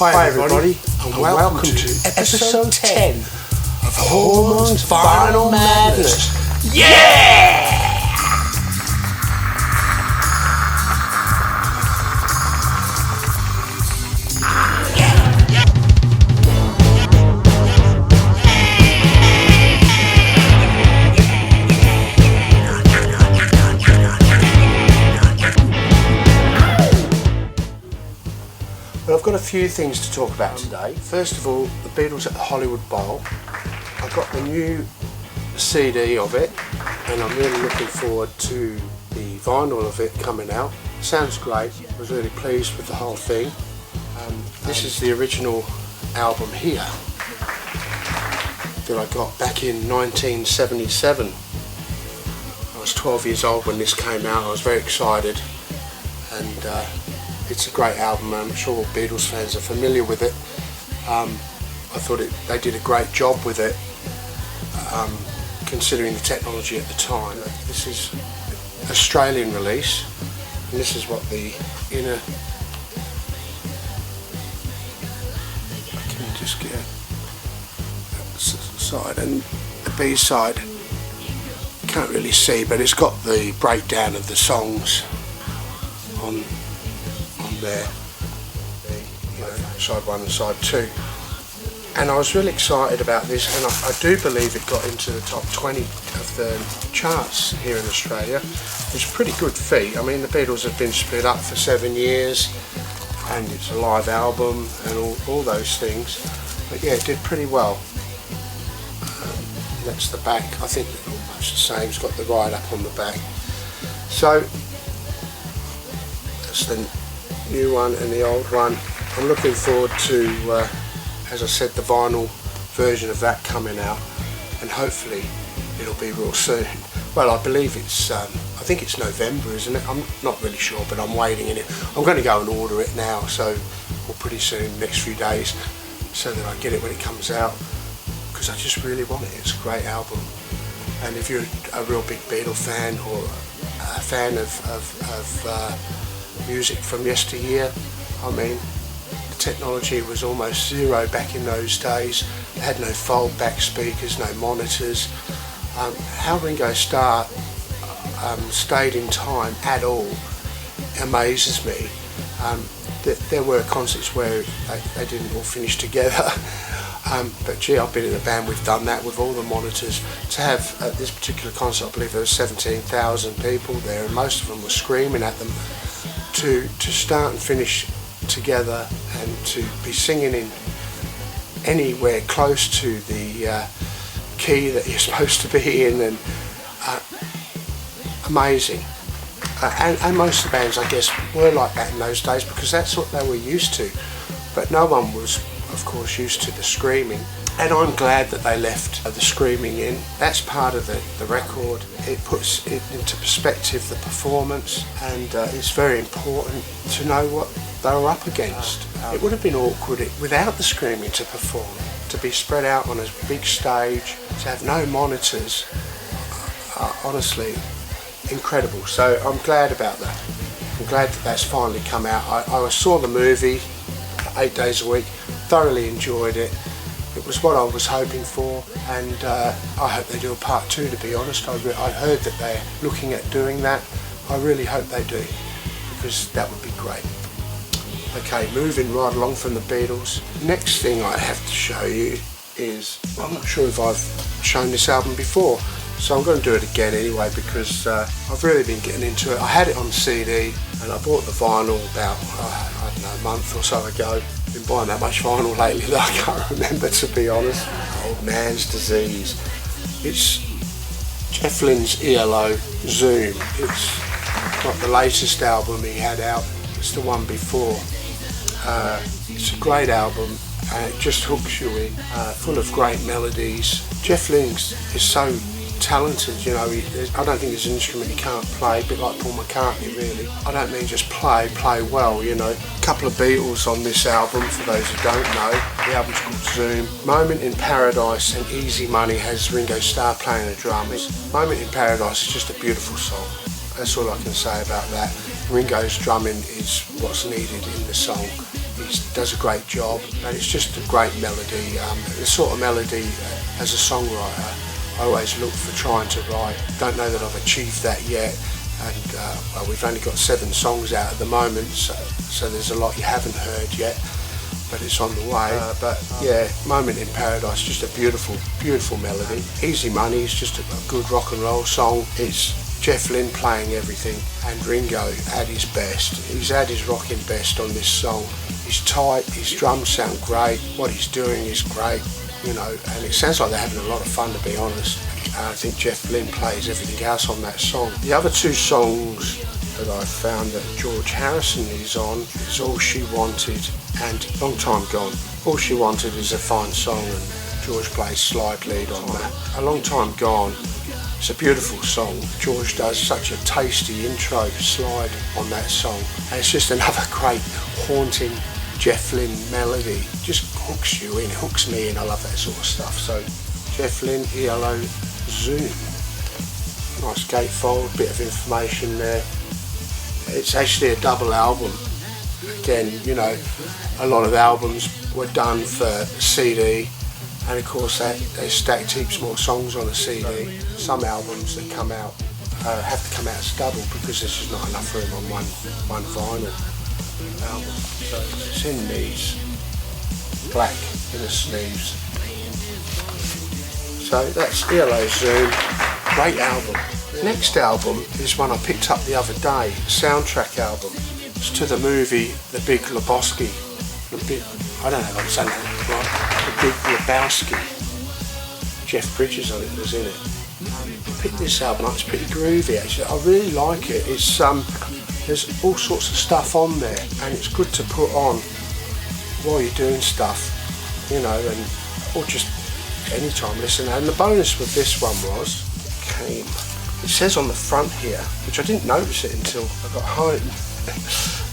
Hi everybody, and welcome to episode 10 of Hormones Vinyl Madness. Yeah! Well, I've got a few things to talk about today. First of all, the Beatles at the Hollywood Bowl. I've got the new CD of it, and I'm really looking forward to the vinyl of it coming out. Sounds great. I was really pleased with the whole thing. This is the original album here that I got back in 1977. I was 12 years old when this came out. I was very excited, and it's a great album. I'm sure all Beatles fans are familiar with it. I thought they did a great job with it, considering the technology at the time. This is an Australian release, and this is what the inner... I can just get that side, and the B side you can't really see, but it's got the breakdown of the songs on there, side 1 and side 2, and I was really excited about this, and I do believe it got into the top 20 of the charts here in Australia, which is a pretty good feat. I mean, the Beatles have been split up for 7 years, and it's a live album and all those things, but yeah, it did pretty well. That's the back. I think they're almost the same. It's got the write-up on the back. So that's the new one and the old one. I'm looking forward to, as I said, the vinyl version of that coming out, and hopefully it'll be real soon. Well, I believe it's, I think it's November, isn't it? I'm not really sure, but I'm waiting in it. I'm going to go and order it now, so, or pretty soon, next few days, so that I get it when it comes out, because I just really want it. It's a great album, and if you're a real big Beatle fan, or a fan of music from yesteryear, I mean, the technology was almost zero back in those days. They had no fold back speakers, no monitors. How Ringo Starr stayed in time at all amazes me. There were concerts where they didn't all finish together, but gee, I've been in a band, we've done that with all the monitors. To have, at this particular concert, I believe there were 17,000 people there, and most of them were screaming at them. To start and finish together, and to be singing in anywhere close to the key that you're supposed to be in, and amazing. And most of the bands, I guess, were like that in those days, because that's what they were used to. But no one was, of course, used to the screaming. And I'm glad that they left the screaming in. That's part of the record. It puts it into perspective, the performance, and it's very important to know what they were up against. It would have been awkward without the screaming to perform, to be spread out on a big stage, to have no monitors. Honestly, incredible. So I'm glad about that. I'm glad that that's finally come out. I saw the movie 8 days a week, thoroughly enjoyed it. It was what I was hoping for, and I hope they do a part 2, to be honest. I heard that they're looking at doing that. I really hope they do, because that would be great. Okay, moving right along from the Beatles. Next thing I have to show you is, I'm not sure if I've shown this album before, so I'm going to do it again anyway, because I've really been getting into it. I had it on CD, and I bought the vinyl about, I don't know, a month or so ago. Been buying that much vinyl lately that I can't remember, to be honest. Old man's disease. It's Jeff Lynne's ELO Zoom. It's not the latest album he had out, it's the one before. It's a great album, and it just hooks you in, full of great melodies. Jeff Lynne is so talented, you know. I don't think there's an instrument he can't play, a bit like Paul McCartney, really. I don't mean just play well, you know. A couple of Beatles on this album, for those who don't know. The album's called Zoom. Moment in Paradise and Easy Money has Ringo Starr playing the drums. Moment in Paradise is just a beautiful song. That's all I can say about that. Ringo's drumming is what's needed in the song. He does a great job, and it's just a great melody. The sort of melody, as a songwriter, I always look for trying to write. Don't know that I've achieved that yet, and well, we've only got 7 songs out at the moment, so there's a lot you haven't heard yet, but it's on the way. But yeah, Moment in Paradise, just a beautiful, beautiful melody. Easy Money is just a good rock and roll song. It's Jeff Lynne playing everything, and Ringo at his best. He's at his rocking best on this song. He's tight, his drums sound great, what he's doing is great, you know, and it sounds like they're having a lot of fun, to be honest. I think Jeff Lynne plays everything else on that song. The other 2 songs that I found that George Harrison is on is All She Wanted and Long Time Gone. All She Wanted is a fine song, and George plays slide lead on that. A Long Time Gone, it's a beautiful song. George does such a tasty intro slide on that song, and it's just another great haunting Jeff Lynne melody. Just hooks you in, hooks me in. I love that sort of stuff. So Jeff Lynne, ELO Zoom. Nice gatefold, bit of information there. It's actually a double album. Again, you know, a lot of albums were done for CD, and of course they stacked heaps more songs on a CD. Some albums that come out have to come out as double because there's just not enough room on one vinyl album. So it's in these black inner sleeves. So that's ELO Zoom, great album. Next album is one I picked up the other day, soundtrack album. It's to the movie The Big Lebowski. I don't know if I'm saying that right. The Big Lebowski. Jeff Bridges was in it. I picked this album up, it's pretty groovy actually. I really like it. It's there's all sorts of stuff on there, and it's good to put on while you're doing stuff, you know, or just anytime listen. And the bonus with this one was, it says on the front here, which I didn't notice it until I got home,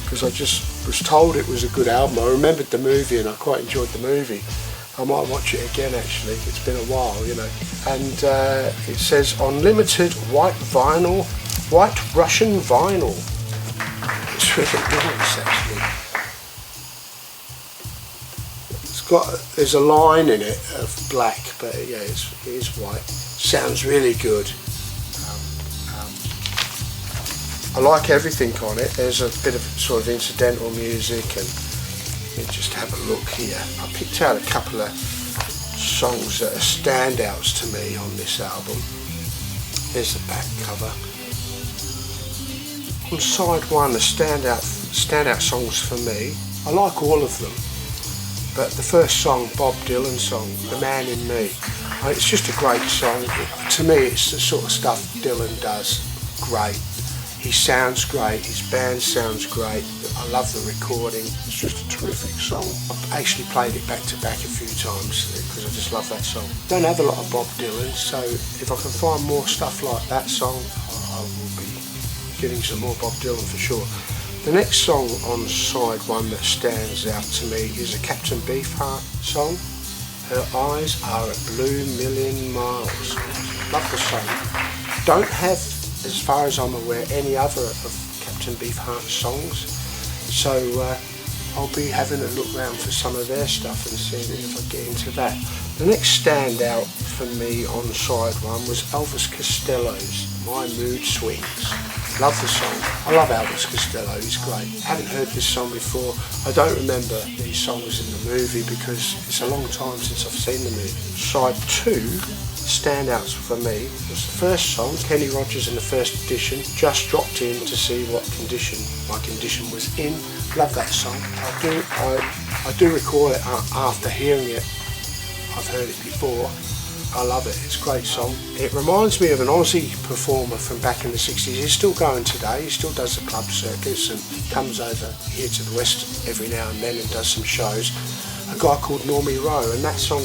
because I just was told it was a good album. I remembered the movie and I quite enjoyed the movie. I might watch it again actually, it's been a while, you know. And it says on limited white Russian vinyl. It's really nice actually. There's a line in it of black, but yeah, it is white. Sounds really good. I like everything on it. There's a bit of sort of incidental music, and let me just have a look here. I picked out a couple of songs that are standouts to me on this album. There's the back cover. On side 1, the standout songs for me, I like all of them, but the first song, Bob Dylan song, The Man in Me, it's just a great song. To me, it's the sort of stuff Dylan does great. He sounds great, his band sounds great, I love the recording, it's just a terrific song. I've actually played it back to back a few times because I just love that song. Don't have a lot of Bob Dylan, so if I can find more stuff like that song, I will be getting some more Bob Dylan for sure. The next song on side 1 that stands out to me is a Captain Beefheart song. Her eyes are a blue million miles. Love the song. Don't have, as far as I'm aware, any other of Captain Beefheart's songs, so I'll be having a look round for some of their stuff and seeing if I get into that. The next standout for me on side 1 was Elvis Costello's My Mood Swings. Love the song. I love Elvis Costello, he's great. Haven't heard this song before. I don't remember these songs in the movie because it's a long time since I've seen the movie. Side 2, standouts for me, was the first song, Kenny Rogers in the first edition. Just dropped in to see what condition my condition was in. Love that song. I do recall it after hearing it. I've heard it before. I love it, it's a great song. It reminds me of an Aussie performer from back in the 60s. He's still going today, he still does the club circuits and comes over here to the West every now and then and does some shows. A guy called Normie Rowe, and that song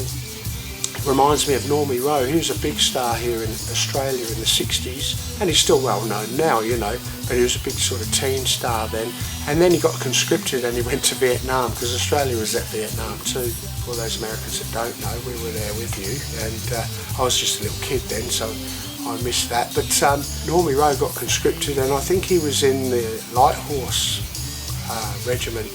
reminds me of Normie Rowe. He was a big star here in Australia in the 60s, and he's still well known now, you know, but he was a big sort of teen star then. And then he got conscripted and he went to Vietnam, because Australia was at Vietnam too. For those Americans that don't know, we were there with you, and I was just a little kid then, so I missed that. But Normie Rowe got conscripted, and I think he was in the Light Horse Regiment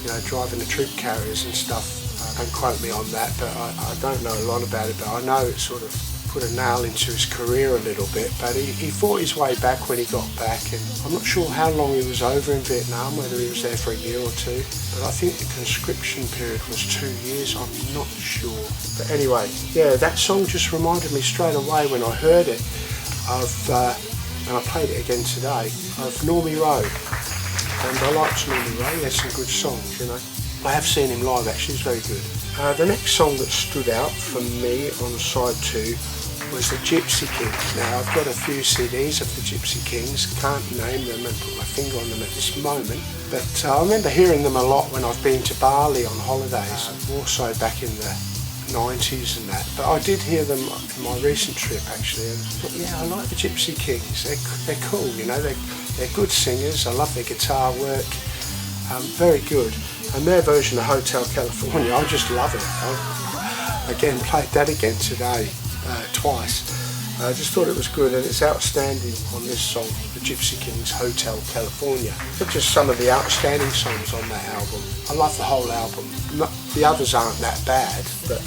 you know, driving the troop carriers and stuff. Don't quote me on that, but I don't know a lot about it, but I know it sort of put a nail into his career a little bit. But he fought his way back when he got back, and I'm not sure how long he was over in Vietnam, whether he was there for a year or two, but I think the conscription period was 2 years, I'm not sure. But anyway, yeah, that song just reminded me straight away when I heard it of, and I played it again today, of Normie Rowe. And I liked Normie Rowe, he had some good songs, you know. I have seen him live actually, he's very good. The next song that stood out for me on side 2 was the Gypsy Kings. Now I've got a few CDs of the Gypsy Kings, can't name them and put my finger on them at this moment, but I remember hearing them a lot when I've been to Bali on holidays, more so back in the 90s and that, but I did hear them in my recent trip actually, and I thought, yeah, I like the Gypsy Kings, they're cool, you know, they're good singers, I love their guitar work, very good. And their version of Hotel California, I just love it. I again played that again today, twice. I just thought it was good, and it's outstanding on this song, the Gypsy Kings Hotel California. But just some of the outstanding songs on that album. I love the whole album. The others aren't that bad, but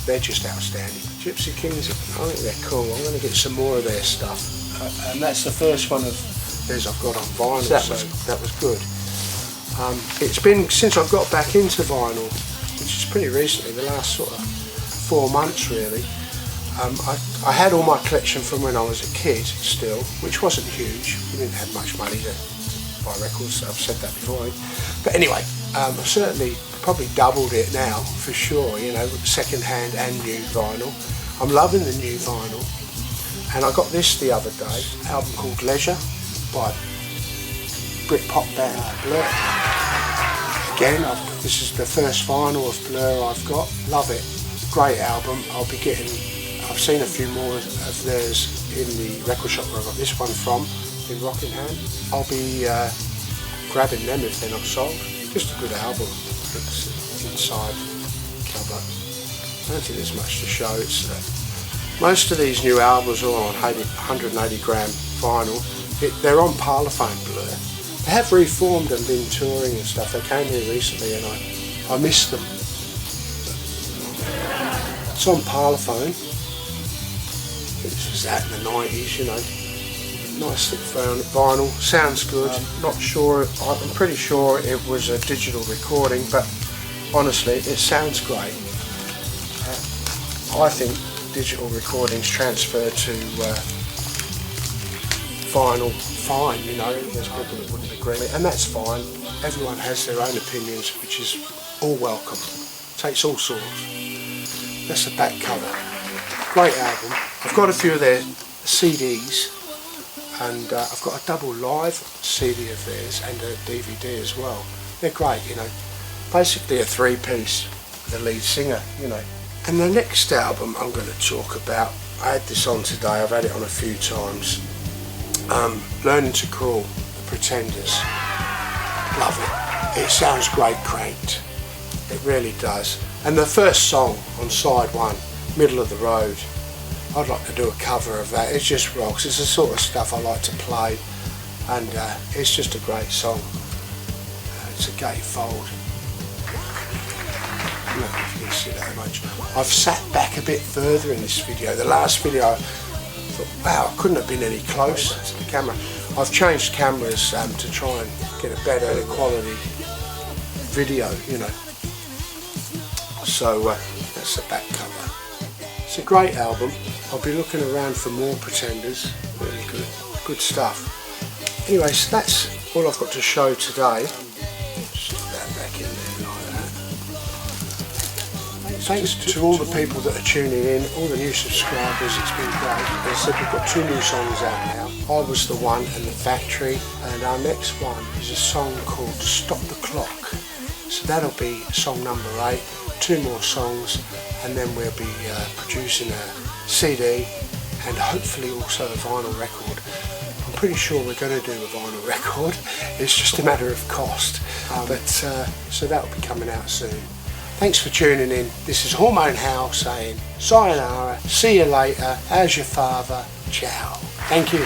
they're just outstanding. Gypsy Kings, I think they're cool. I'm going to get some more of their stuff. And that's the first one of theirs I've got on vinyl, so that was good. It's been since I've got back into vinyl, which is pretty recently, the last sort of 4 months really. I had all my collection from when I was a kid still, which wasn't huge. We didn't have much money to buy records, I've said that before. But anyway, I've certainly probably doubled it now, for sure, you know, second hand and new vinyl. I'm loving the new vinyl. And I got this the other day, an album called Leisure by Britpop band Blur. Again, this is the first vinyl of Blur I've got. Love it. Great album. I've seen a few more of theirs in the record shop where I got this one from, in Rockingham. I'll be grabbing them if they're not sold. Just a good album. Looks inside cover. I don't think there's much to show. It's most of these new albums are on 180 gram vinyl. They're on Parlophone, Blur. They have reformed and been touring and stuff. They came here recently and I missed them. It's on Parlophone. This was that in the 90s, you know. Nice thick vinyl. Sounds good. Not sure. I'm pretty sure it was a digital recording, but honestly, it sounds great. I think digital recordings transfer to vinyl fine, you know. There's people that wouldn't agree, and that's fine. Everyone has their own opinions, which is all welcome. Takes all sorts. That's the back cover. Great album. I've got a few of their CDs, and I've got a double live CD of theirs and a DVD as well. They're great, you know. Basically a 3-piece, the lead singer, you know. And the next album I'm going to talk about, I had this on today, I've had it on a few times. Learning to Crawl, The Pretenders. Love it. It sounds great cranked. It really does. And the first song on side 1, Middle of the Road, I'd like to do a cover of that. It just rocks. It's the sort of stuff I like to play, and it's just a great song. It's a gatefold. I don't know if you can see that much. I've sat back a bit further in this video. The last video I thought, wow, I couldn't have been any closer to the camera. I've changed cameras to try and get a better quality video, you know. So that's the back cover. It's a great album. I'll be looking around for more Pretenders. Really good stuff. Anyway, so that's all I've got to show today. Just put that back in there like that. Thanks to all the people that are tuning in, all the new subscribers, it's been great. As I said, we've got 2 new songs out now. I Was the One and The Factory, and our next one is a song called Stop the Clock. So that'll be song number 8, 2 more songs, and then we'll be producing a CD and hopefully also a vinyl record. I'm pretty sure we're going to do a vinyl record, it's just a matter of cost, so that'll be coming out soon. Thanks for tuning in. This is Hormone Hal saying sayonara, see you later, how's your father, ciao. Thank you.